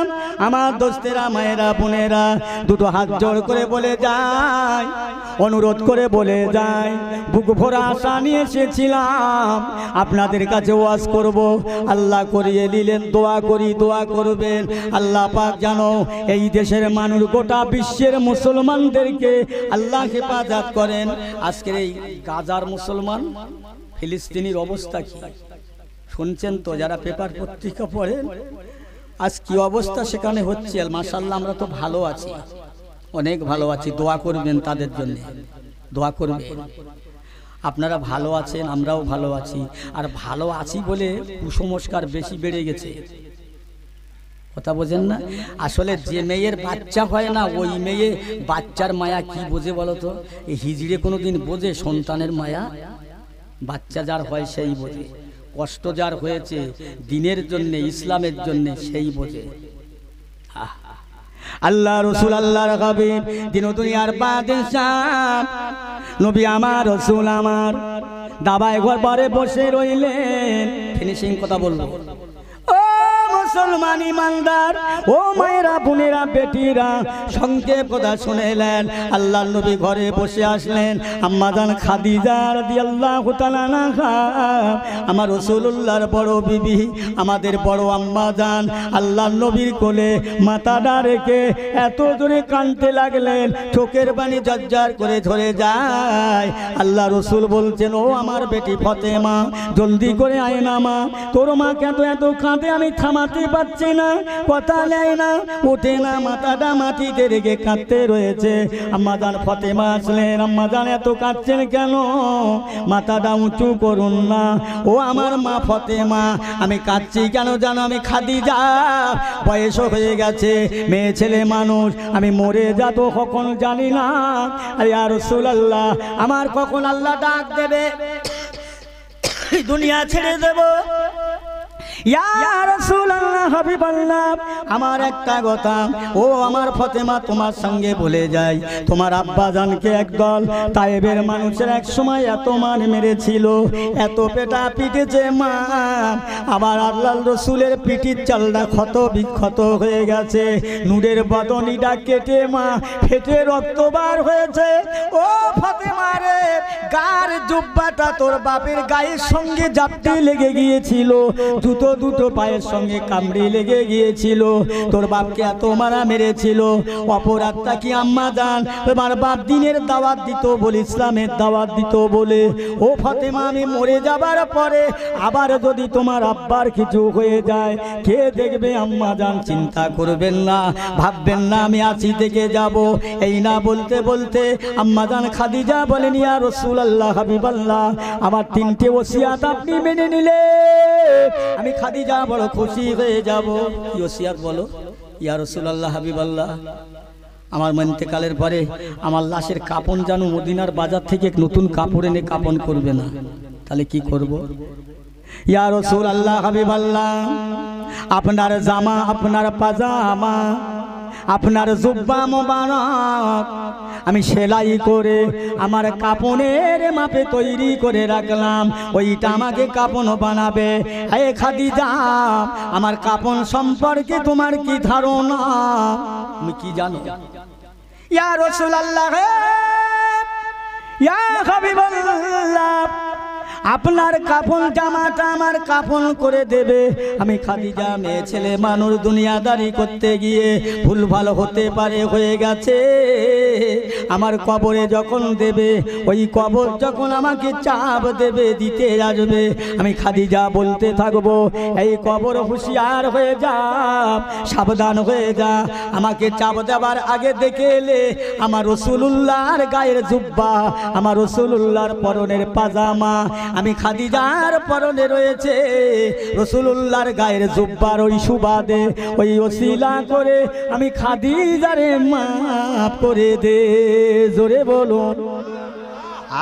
আমার দোস্তেরা, মায়েরা, বোনেরা, দুটো হাত জোড় করে বলে যায়, অনুরোধ করে বলে যায়, বুক ভরা আশা নিয়ে এসেছিলাম আপনাদের কাছে ওয়াজ করব। আল্লাহ করিয়ে দিলেন, দোয়া করি, দোয়া করবেন আল্লাহ পাক জানো এই দেশের মানুষ, গোটা বিশ্বের মুসলমানদেরকে আল্লাহ হেফাজত করেন। আজকের এই গাজার মুসলমান, ফিলিস্তিনির অবস্থা কি শুনছেন তো? যারা পেপার পত্রিকা পড়েন, আজ কি অবস্থা সেখানে হচ্ছে। মাশাআল্লাহ, আমরা তো ভালো আছি, অনেক ভালো আছি। দোয়া করবেন তাদের জন্য, দোয়া করবেন। আপনারা ভালো আছেন, আমরাও ভালো আছি। আর ভালো আছি বলে কুসংস্কার বেশি বেড়ে গেছে, কথা বোঝেন না? আসলে যে মেয়ের বাচ্চা হয় না, ওই মেয়ে বাচ্চার মায়া কি বোঝে বলো তো? এই হিজড়ে কোনোদিন বোঝে সন্তানের মায়া? বাচ্চা যার হয় সেই বোঝে, কষ্ট যার হয়েছে দিনের জন্য, ইসলামের জন্য, সেই বোঝে। আল্লাহ রসুল, আল্লাহর হাবিব, দিন দুনিয়ার বাদশাহ নবী আমার, রসুল আমার দাবায় ঘর পরে বসে রইলেন। ফিনিশিং কথা বলবো। ও মুসলমান ইমানদার, ও মায়েরা, বোনেরা, বেটিরা, সংক্ষেপ কথা শুনেলেন। আল্লাহ নবী ঘরে বসে আসলেন। আম্মা জান খাদিজা রাদিয়াল্লাহু তাআলা আনহা, আমার রাসূলুল্লাহর বড় বিবি, আমাদের বড় আম্মা জান, আল্লাহ নবীর কোলে মাথাটা রেখে এত জোরে কাঁদতে লাগলেন, চোখের পানি ঝরঝর করে ঝরে যায়। আল্লাহ রসুল বলছেন, ও আমার বেটি ফাতেমা, জলদি করে আয় না মা, তোর মা কেন এত কাঁদে, আমি থামাতে পারছি না, কথা নেয় না, ওঠে না, মাথাটা মাটিতে রেখে কাঁদতে রয়েছে। আম্মা জান ফাতেমা আসলেন। আম্মা জান এত কাঁদছেন কেন? মাথাটা উঁচু করুন না। ও আমার মা ফাতেমা, আমি কাঁদছি কেন জানো? আমি খাদিজা, বয়স হয়ে গেছে, মেয়ে ছেলে মানুষ, আমি মরে যাবো কখন জানি না। আরে ইয়া রাসূলুল্লাহ, আমার কখন আল্লাহ ডাক দেবে, দুনিয়া ছেড়ে দেব। ইয়া রাসূলুল্লাহ, হাবিবাল্লাহ, আমার একটা কথা, ও আমার ফাতেমা, তোমার সঙ্গে বলে যাই, তোমার আব্বা জানকে একদল তায়েবের মানুষের এক সময় এত মার মেরেছিল, এত পেটা পিটেছে মা, আবার আল্লাহর রসুলের পিঠির চালটা ক্ষত বিক্ষত হয়ে গেছে, নূরের বদনিটা কেটে মা ফেটে রক্ত বার হয়েছে। ও ফাতেমা রে, গার জুব্বাটা তোর বাপের গায়ের সঙ্গে জাপটে লেগে গিয়েছিল, জুতো দুটো পায়ের সঙ্গে কামড়ি লেগে গিয়েছিল, তোর বাপকে এত মারা মেরেছিল। অপরাধটা কি আম্মা জান? তোমার বাপ দিনের দাওয়াত দিত বলে, ইসলামের দাওয়াত দিত বলে। ও ফাতেমা, আমি মরে যাবার পরে আবার যদি তোমার আব্বার কিছু হয়ে যায়, কে দেখবে? আম্মা জান চিন্তা করবেন না, ভাববেন না, আমি আছি থেকে যাব। এই না বলতে বলতে আম্মা জান খাদিজা বলেন, ইয়া রাসূলুল্লাহ, হাবিবাল্লাহ, আমার 3টে ওসিয়াত আপনি মেনে নিলে আমি খাদিজা বড় খুশি হয়ে যাব। কি ওসিয়াত বলো? ইয়া রাসূলুল্লাহ, হাবিবাল্লাহ, আমার ইন্তেকালের পরে আমার লাশের কাপন জানো মদিনার বাজার থেকে নতুন কাপড় এনে কাপন করবে না। তাহলে কি করব? ইয়া রাসূলুল্লাহ, হাবিবাল্লাহ, আপনার জামা, আপনার পাজামা, আপনার জুব্বা মোবারক আমি সেলাই করে আমার কাপনের মাপে তৈরি করে রাখলাম, ওইটা আমাকে কাপন বানাবে। হে খাদিজা, আমার কাপন সম্পর্কে তোমার কি ধারণা? তুমি কি জানো? ইয়া রাসূলুল্লাহ, ইয়া হাবিবাল্লাহ, আপনার কাফন জামাটা আমার কাফন করে দেবে। আমি খাদিজা, মেয়ে ছেলে মানুষ, দুনিয়াদারি করতে গিয়ে ভুল ভালো হতে পারে, হয়ে গেছে। আমার কবরে যখন দেবে, ওই কবর যখন আমাকে চাপ দেবে, দিতে আসবে, আমি খাদিজা বলতে থাকবো, এই কবর হুঁশিয়ার হয়ে যা, সাবধান হয়ে যা। আমাকে চাপ দেবার আগে দেখে এলে আমার রাসূলুল্লাহর গায়ের জুব্বা, আমার রাসূলুল্লাহর পরনের পাজামা, আমি খাদিজার পরনে রয়েছে রাসূলুল্লাহর গায়ের জুব্বার ওই সুবাদে, ওই ওসিলা করে আমি খাদিজারে মাফ করে দে। জোরে বলুন,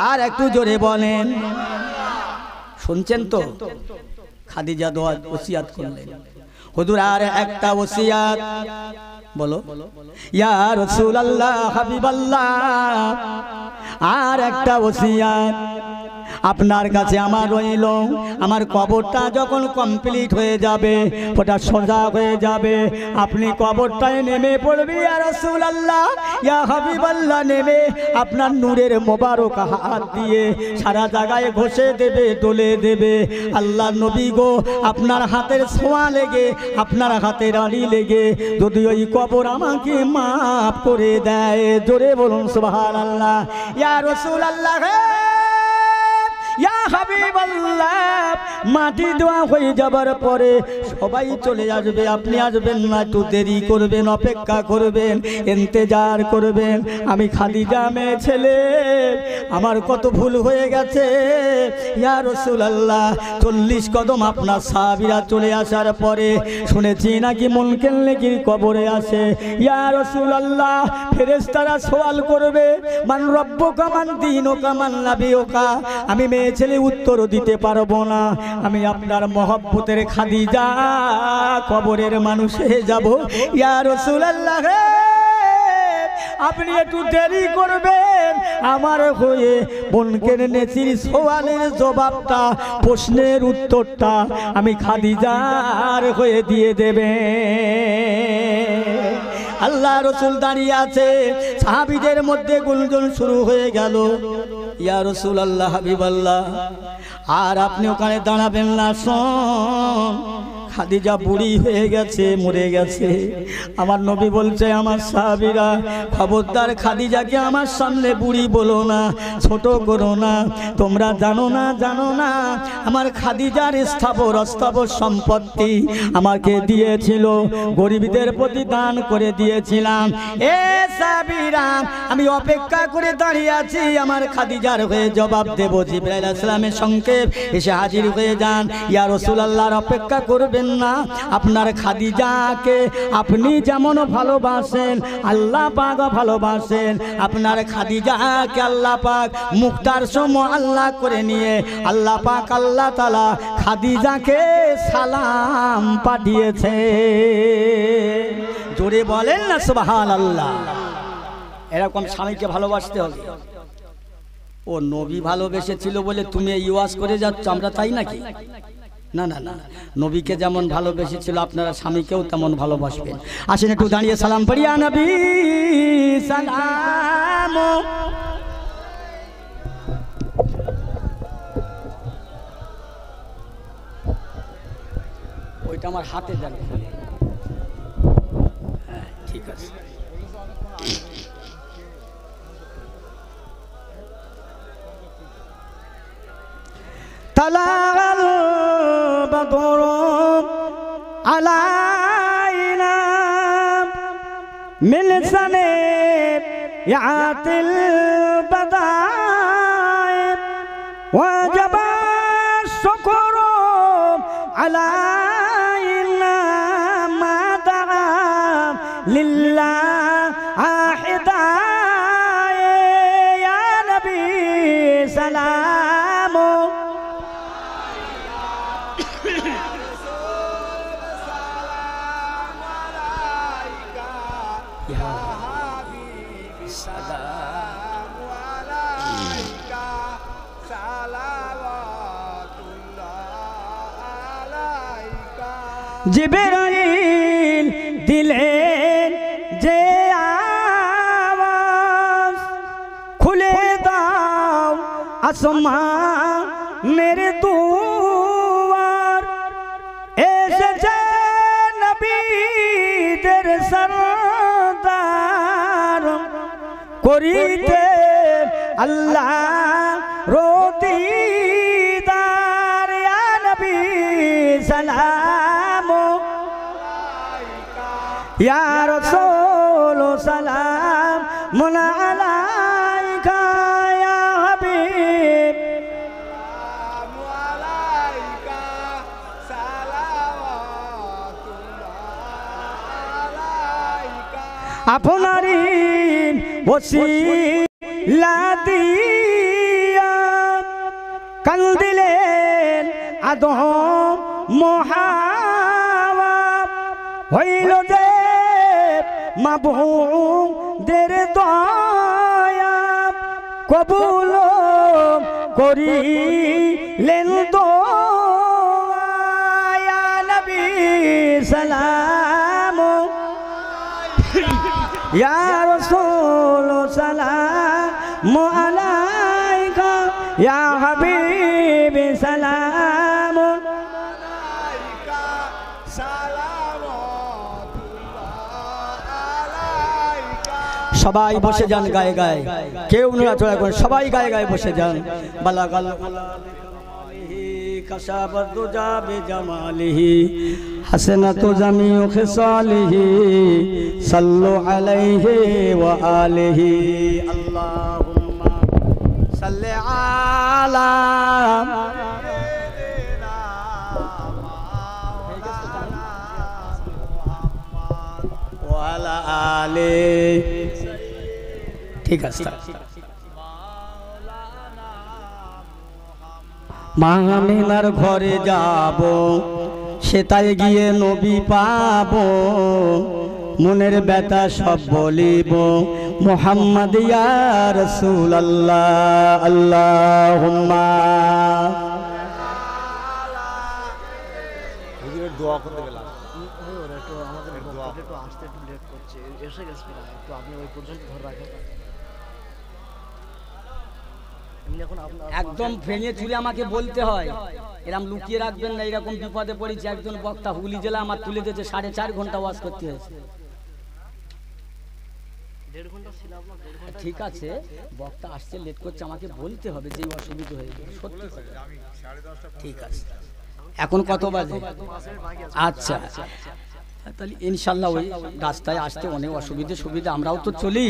আর একটু জোরে বলেন। শুনছেন তো? খাদিজা দোয়া ওসিয়াত করলেন। হুজুর আর একটা ওসিয়াত বলো। ইয়া রাসূলুল্লাহ, হাবিবাল্লাহ, আর একটা ওসিয়াত। আপনার কাছে আমার রইল, আমার কবরটা যখন কমপ্লিট হয়ে যাবে, ওটা সোজা হয়ে যাবে, আপনি কবরটায় নেমে পড়বে ইয়া রাসূলুল্লাহ, ইয়া হাবিবাল্লাহ, নেমে আপনার নূরের মোবারক হাত দিয়ে সারা জায়গায় ঘষে দেবে, ডলে দেবে। আল্লাহ নবী গো, আপনার হাতের ছোঁয়া লেগে, আপনার হাতের আড়ি লেগে যদি ওই কবর আমাকে মাফ করে দেয়, জোরে বলুন সুবহানাল্লাহ। ইয়া রাসূলুল্লাহ, ইয়া হাবিবাল্লাহ, মাটি দেওয়া হয়ে যাবার পরে সবাই চলে আসবে, আপনি আসবেন না, একটু দেরি করবেন, অপেক্ষা করবেন, ইন্তজার করবেন। আমি খাদিজা মেয়ে ছেলে, আমার কত ভুল হয়ে গেছে ইয়া রাসূলুল্লাহ। 40 কদম আপনার সাহাবীরা চলে আসার পরে শুনেছি নাকি মুনকির নাকির কবরে আসে। ইয়া রাসূলুল্লাহ, ফেরেশতারা সওয়াল করবে, মান রব্বুকা মান দীনুকা মান নাবিয়ুকা। আমি মেয়ে ছেলে উত্তর দিতে পারবো না, আমি আপনার মহব্বতের খাদিজা কবরের মানুষ হয়ে যাব। ইয়া রাসূলুল্লাহ, আপনি একটু দেরি করবেন, আমার হয়ে মুনকির নাকির সওয়ালের জবাবটা, প্রশ্নের উত্তরটা আমি খাদিজার হয়ে দিয়ে দেবে। আল্লাহ রাসূল দাঁড়িয়ে আছে, সাহাবীদের মধ্যে গুঞ্জন শুরু হয়ে গেল, ইয়া রাসূলুল্লাহ, হাবিবাল্লাহ, আর আপনি ওখানে দাঁড়াবেন না, শোন খাদিজা বুড়ি হয়ে গেছে, মরে গেছে। আমার নবী বলছে, আমার সাহাবীরা খবরদার খাদিজাকে আমার সামনে বুড়ি বলো না, ছোট করো না। তোমরা জানো না, জানো না আমার খাদিজার স্থাবর অস্থাবর সম্পত্তি আমাকে দিয়েছিল, গরিবদের প্রতি দান করে দিয়েছিলাম। এ সাহাবীরা, আমি অপেক্ষা করে দাঁড়িয়ে আছি আমার খাদিজার হয়ে জবাব দেব। জিবরাইল আলাইহিস সালামের সংক্ষেপ এসে হাজির হয়ে যান। ইয়া রাসূলুল্লাহর অপেক্ষা করবেন না, আপনার খাদিজাকে আপনি যেমন ভালোবাসেন আল্লাহ পাক ভালোবাসেন। আপনার খাদিজাকে আল্লাহ পাক মুক্তার সম আল্লাহ করে নিয়ে আল্লাহ পাক আল্লাহ তাআলা খাদিজাকে সালাম পাঠিয়েছে। জোরে বলেন না সুবহানাল্লাহ। এরকম স্বামীকে ভালোবাসতে হবে। ও নবী ভালোবেসেছিল বলে তুমি ইওয়াজ করে যাচ্ছ, আমরা তাই নাকি? না না না, নবীকে যেমন ভালোবেসেছিল আপনারা স্বামীকেও তেমন ভালোবাসবেন। আসেন একটু দাঁড়িয়ে সালাম পড়ি, ইয়া নবী সালাম। ওইটা আমার হাতে জানি। হ্যাঁ ঠিক আছে। তালাল বদর আলাইনা মিন সানে ইয়াতিল বাদায় ওয়াজাবা শুকরু আলাইনা মাদা লিল্লাহ আহিদায়। ইয়া নবী সালাম। জিবরাইল দিলেন যে আওয়াজ, খুলে দাও আসমানের দুয়ার, এসেছে নবীদের সরদার, করিতে আল্লাহ রদিদার। ইয়া নবী সালাম, ইয়া রাসূল সালাম আলাইকা, ইয়া হাবিব আলাইকা সালাওয়াতুল্লাহ আপনারই ওসিলা দিয়া কান্দিলেন আদম মহাওয়া, হইল যে মাবুদের দয়া, কবুল করিলেন তো ইয়া নবী সালাম ইয়া রাসূল সালাম আলাইকা ইয়া হাবিবি সালাম আলাইকা সবাই বসে যান গায়ে গায়ে, কেউ নড়াচড়া করে, সবাই গায়ে গায়ে বসে যান। বালাগাল কাশাবাত দুজা বিজামালিহি হাসানাতু জামিউ খিসালিহি সাল্লু আলাইহি ওয়া আলিহি আল্লাহুম্মা সাল্লি আলা ওয়া আলা আলিহি। ঠিক আছে, মা আমিনার ঘরে যাব, সেটাই গিয়ে নবী পাব, মনের ব্যথা সব বলিব, মুহাম্মদ ইয়া রাসূলুল্লাহ আল্লাহুম্মা। হুজুরের দোয়া করতে গেলাম, একটু আমাদের একটু আসতে একটু লেট করছে, এসে গেছে, একটু আপনি ওই পর্যন্ত ধরে রাখেন। একদম ভেঙে চুরে আমাকে বলতে হয়, এরকম লুকিয়ে রাখবেন না, এরকম বিপদে পড়েছি। একজন বক্তা হুগলি জেলা আমার তুলে দিয়েছে, 4.5 ঘন্টা ওয়াজ করতে হয়েছে। ঠিক আছে, বক্তা আসছে, লেট করছে, আমাকে বলতে হবে যে অসুবিধা হয়ে গেছে, সত্যি। ঠিক আছে, এখন কত বাজে? আচ্ছা, তাহলে ইনশাল্লাহ ওই রাস্তায় আসতে অনেক সুবিধা, আমরাও তো চলি,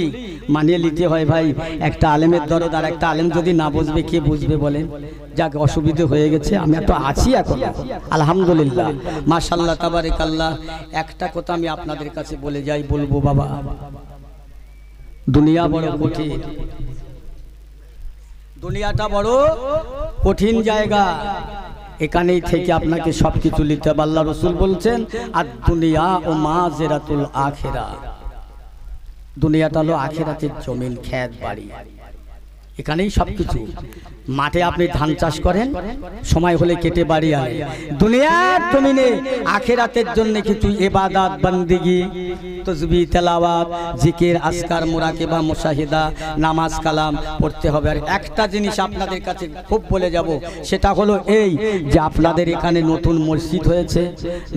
মানিয়ে নিতে হয় ভাই। একটা আলেমের দরদ আর একটা আলেম যদি না বুঝবে, কে বুঝবে বলেন? যাক, অসুবিধে হয়ে গেছে, আমি তো আছি এখন, আলহামদুলিল্লাহ, মাশাআল্লাহ, তাবারাকাল্লাহ। একটা কথা আমি আপনাদের কাছে বলে যাই, বলবো বাবা, দুনিয়া বড় কঠিন, দুনিয়াটা বড় কঠিন জায়গা। এখানেই থেকে আপনাকে সবকিছু নিতে হবে। আল্লাহ রাসূল বলছেন, আর দুনিয়া ও মাজরাতুল আখিরা, দুনিয়াটা হলো আখিরাতের জমিন, খেত বাড়ি, এখানেই সবকিছু। মাঠে আপনি ধান চাষ করেন, সময় হলে কেটে বাড়ি আনেন। দুনিয়ার জমিনে আখিরাতের জন্য কিছু ইবাদত, বন্দেগী, তাসবিহ, তেলাওয়াত, জিকির, আজকার, মুরাকাবা, মুশাহিদা, নামাজ কালাম পড়তে হবে। আর একটা জিনিস আপনাদের কাছে খুব বলে যাব, সেটা হলো এই যে আপনাদের এখানে নতুন মসজিদ হয়েছে,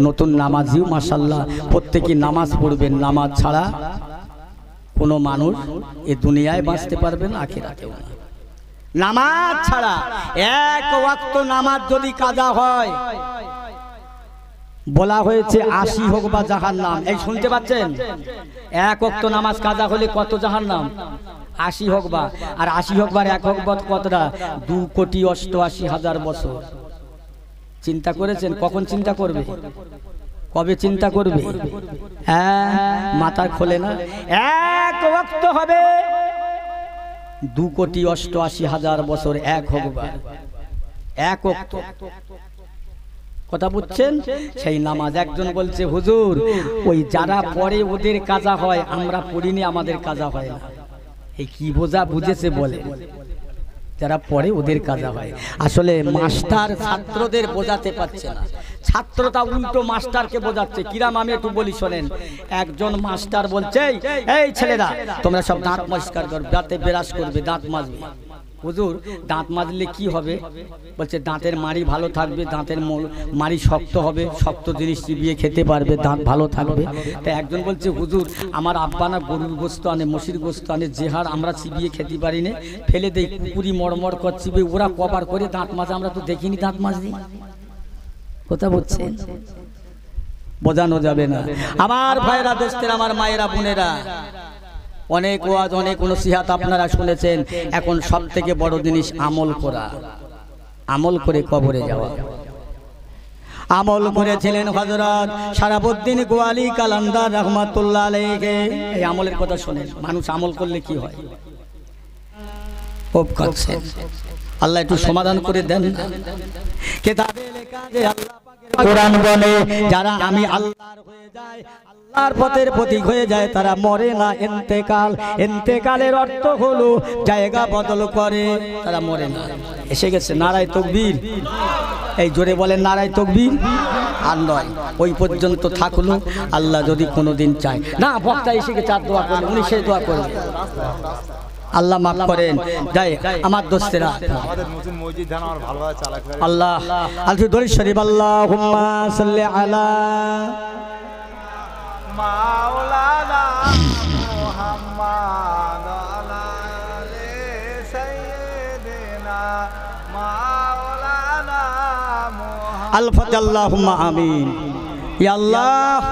নতুন নামাজিও মাশাআল্লাহ, প্রত্যেকে নামাজ পড়বেন। নামাজ ছাড়া কোনো মানুষ এই দুনিয়ায় বাঁচতে পারবে না, আখিরাতেও না। নামাজ ছাড়া, এক ওয়াক্ত নামাজ যদি কাজা হয়, বলা হয়েছে 80 হোক বা জাহান্নাম। এই শুনতে পাচ্ছেন? এক ওয়াক্ত নামাজ কাজা হলে কত জাহান্নাম? 80 হোক বা, আর 80 হোক বা এক হোক বা কতটা? 2,88,000 বছর। চিন্তা করেছেন? কখন চিন্তা করবে? কবে চিন্তা করবে? হ্যাঁ, মাথা খোলে না। এক ওয়াক্ত হবে 2,88,000 বছর, এক হোক বা, এক ওয়াক্ত। কথা বুঝছেন? সেই নামাজ। একজন বলছে, হুজুর ওই যারা পড়ে ওদের কাজা হয়, আমরা পড়িনি, আমাদের কাজা হয় না। এই কি বোঝা বুঝেছে বলে? যারা পড়ে ওদের কাজা হয়। আসলে মাস্টার ছাত্রদের বোঝাতে পারছে না, ছাত্রটা উল্টো মাস্টারকে বোঝাচ্ছে। কিরাম আমি একটু বলি শোনেন। একজন মাস্টার বলছে, এই ছেলেরা তোমরা সব দাঁত পরিষ্কার করবে, দাঁতে ব্রাশ করবে, দাঁত মাজবে। হুজুর দাঁত মাজলে কি হবে? বলছে দাঁতের মাড়ি ভালো থাকবে, দাঁতের মাড়ি শক্ত হবে, শক্ত জিনিস চিবিয়ে খেতে পারবে, দাঁত ভালো থাকবে। তাই একজন বলছে, হুজুর আমার আব্বা না গরুর গোস্ত আনে, মশির গোস্ত আনে, যে হার আমরা চিবিয়ে খেতে পারি না, ফেলে দেই, কুকুরি মরমর কর চিবিয়ে, ওরা কবার করে দাঁত মাজে, আমরা তো দেখিনি দাঁত মাজনি। কথা বলছেন? বোঝানো যাবে না। আমার ভাইরা, দোস্তেরা, আমার মায়েরা, বোনেরা, অনেক ওয়াজ, অনেক নসিহত আপনারা শুনেছেন। এখন সব থেকে বড় জিনিস আমল করা, আমল করে কবরে যাওয়া। আমল করেছিলেন হযরত শরাফুদ্দীন গোয়ালি কালান্দার রাহমাতুল্লাহ আলাইহি। এই আমলের কথা শুনেন, মানুষ আমল করলে কি হয়? খুব কাছে আল্লাহ একটু সমাধান করে দেন। কিতাবে লেখা যে আল্লাহ পাকের কোরআন বলে, যারা আমি আল্লাহর হয়ে যায়, আল্লাহর পথের প্রতীক হয়ে যায়, তারা মরে না। ইন্তেকাল, ইন্তেকালের অর্থ হলো জায়গা বদল করে, তারা মরে না। এসে গেছে নারায়ে তাকবীর, এই জোরে বলেন নারায়ে তাকবীর। আর নয়, ওই পর্যন্ত থাকলো। আল্লাহ যদি কোনোদিন চায়, না বক্তা এসে গেছে, আর দোয়া করলেন, উনি সেই দোয়া করবেন। আল্লাহ মাফ করেন। যাই আমার দোস্তেরা, আল্লাহ আলফি দরুদ শরীফ, আল্লাহুম্মা সাল্লি আলা মাওলানা মুহাম্মদ আলা আলি সাইয়্যিদিনা মাওলানা মুহাম্মদ। আল-ফাতিহা। আল্লাহুম্মা আমিন। ইয়া আল্লাহ,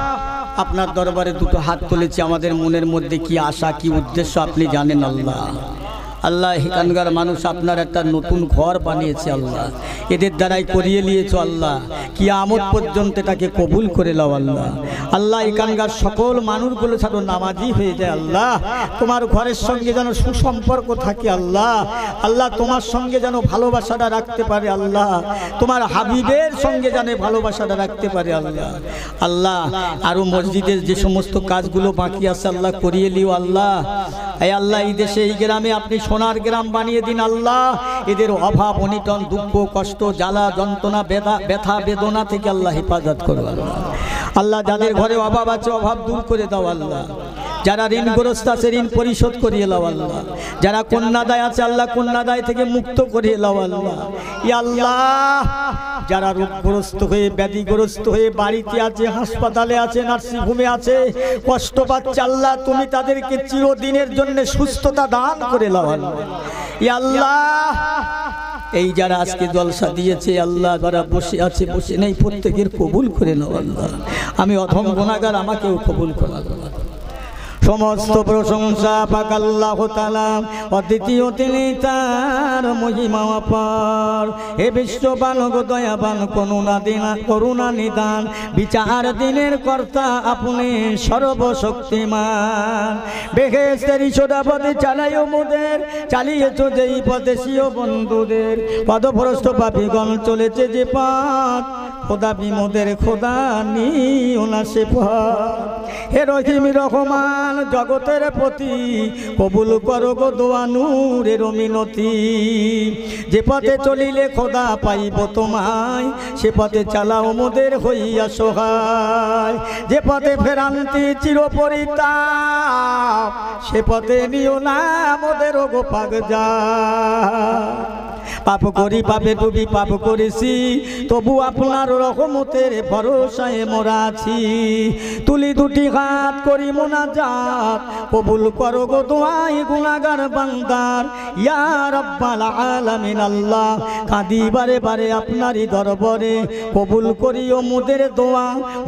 আপনার দরবারে দুটো হাত তুলেছি, আমাদের মনের মধ্যে কি আশা, কি উদ্দেশ্য আপনি জানেন আল্লাহ। আল্লাহ, এখানকার মানুষ আপনার একটা নতুন ঘর বানিয়েছে আল্লাহ, এদের দ্বারাই করিয়ে নিয়েছ আল্লাহ। কিয়ামত পর্যন্ত এটাকে কবুল করে নাও আল্লাহ। আল্লাহ, এখানকার সকল মানুষগুলো যেন নামাজি হয়ে যায় আল্লাহ, তোমার ঘরের সঙ্গে যেন সুসম্পর্ক থাকে আল্লাহ। আল্লাহ, তোমার সঙ্গে যেন ভালোবাসাটা রাখতে পারে আল্লাহ, তোমার হাবিবের সঙ্গে যেন ভালোবাসাটা রাখতে পারে আল্লাহ। আল্লাহ, আরও মসজিদের যে সমস্ত কাজগুলো বাকি আছে আল্লাহ করিয়ে নিও আল্লাহ। এই আল্লাহ, এই দেশে এই গ্রামে আপনি সোনার গ্রাম বানিয়ে দিন আল্লাহ। এদের অভাব অনিটন, দুঃখ কষ্ট, জ্বালা যন্ত্রণা, ব্যথা বেদনা থেকে আল্লাহ হেফাজত করো আল্লাহ। আল্লাহ, যাদের ঘরে অভাব আছে অভাব দূর করে দাও আল্লাহ। যারা ঋণগ্রস্ত আছে ঋণ পরিশোধ করিয়ে নাও আল্লাহ। যারা কন্যাদায় আছে আল্লাহ কন্যাদায় থেকে মুক্ত করিয়ে নাও আল্লাহ। ইয়া আল্লাহ, যারা রোগগ্রস্ত হয়ে ব্যাধিগ্রস্ত হয়ে বাড়িতে আছে, হাসপাতালে আছে, নার্সিংহোমে আছে, কষ্ট পাচ্ছে আল্লাহ, তুমি তাদেরকে চিরদিনের জন্য সুস্থতা দান করে নাও আল্লাহ। ইয়া আল্লাহ, এই যারা আজকে জলসা দিয়েছে আল্লাহ, যারা বসে আছে বসে নেই, প্রত্যেকের কবুল করে নাও আল্লাহ। আমি অধম গুনাহগার, আমাকেও কবুল করো আল্লাহ। সমস্ত প্রশংসা পাক আল্লাহ তাআলা, অদ্বিতীয় তিনি, তার মহিমা অপার। হে বিশ্ববান গো দয়াবান, করুণা নিদান, বিচার দিনের কর্তা আপনি সর্বশক্তিমান। বেহেশতের সোডাপথে চালাইও মোদের, চালিয়েছ যেই পথে সিও বন্ধুদের। পদভ্রষ্ট পাপীগণ চলেছে যে পথ, খোদা বিমোদের খোদা নিও না সে পথ। হে রহিম রহমান জগতের প্রতি, কবুল করো গো দোয়া নূরের মিনতি। যে পথে চলিলে খোদা পাইব তোমায়, সে পথে চালাও মোদের হইয়া সহায়। যে পথে ফেরান্তি চিরপরিতাপ, সে পথে নিও না মোদের গো পাক যায়। পাপ করি পাপে ডুবি পাপ করেছি, তবু আপনার রহমতের ভরসায় মোরা আছি। তুলি দুটি হাত করি মোনাজাত, কবুল করো গো দোয়াই গুনাহগার বান্দার। ইয়া রাব্বাল আলামিন আল্লাহ, কাঁদি বারে বারে আপনারই দরবারে। কবুল করিও মোদের দোয়া,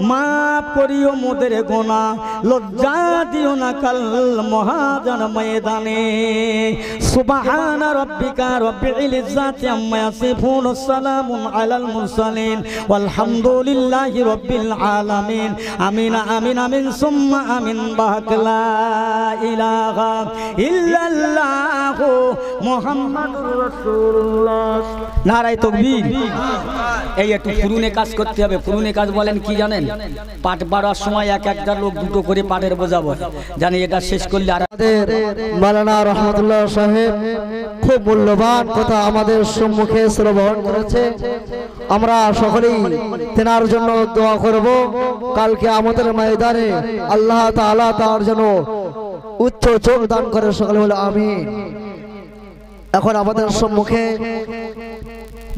মাফ করিও মোদের গুনাহ, লজ্জা দিও না কাল মহাজন ময়দানে। সুবহান রাব্বিকা রাব্বিল ইজ্জাতি আম্মা ইয়াসিফুন, সালামুন আলাল মুরসালিন, ওয়ালহামদুলিল্লাহি রাব্বিল আলামিন। আমিন আমিন আমিন সুম্মা আমিন। বাক লা ইলাহা ইল্লাল্লাহু মুহাম্মাদুর রাসূলুল্লাহ। নারায়ে তাকবীর। এই একটু ফুরুনে কাজ করতে হবে। ফুরুনে কাজ বলেন কি জানেন? পাট বাড়ার সময় এক একটা লোক দুটো করে পাটের বোঝা বয়, জানি এটা শেষ করলে আর মাওলানা রহমাতুল্লাহ সাহেব খুব মূল্যবান কথা আমাদের সম্মুখে শ্রবণ করেছে। আমরা সকলেই তেনার জন্য দোয়া করব, কালকে আমাদের ময়দানে আল্লাহ তাআলা তার জন্য উচ্চ চোখ দান করে, সকলে বলে আমিন। এখন আমাদের সম্মুখে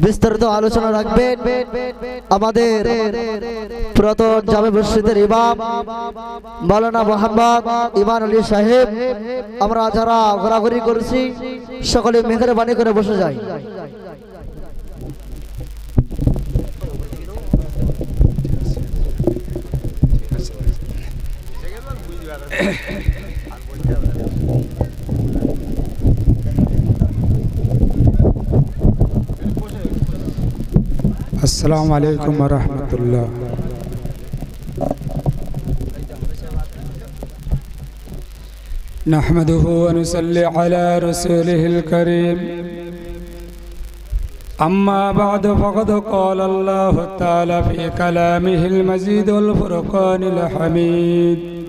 বিস্তারিত আলোচনা রাখবেন আমাদের পুরাতন জামে মসজিদের ইমাম মাওলানা মোহাম্মদ ইমান আলী সাহেব। আমরা যারা ঘোরাঘুরি করছি সকলে মেহরবানি করে বসে যাই। अस्सलामु अलैकुम व रहमतुल्लाह। नहमदुहु व नुसल्ली अला रसूलिहिल करीम। أما بعد فقد قال الله تعالى في كلامه المجيد والفرقان الحميد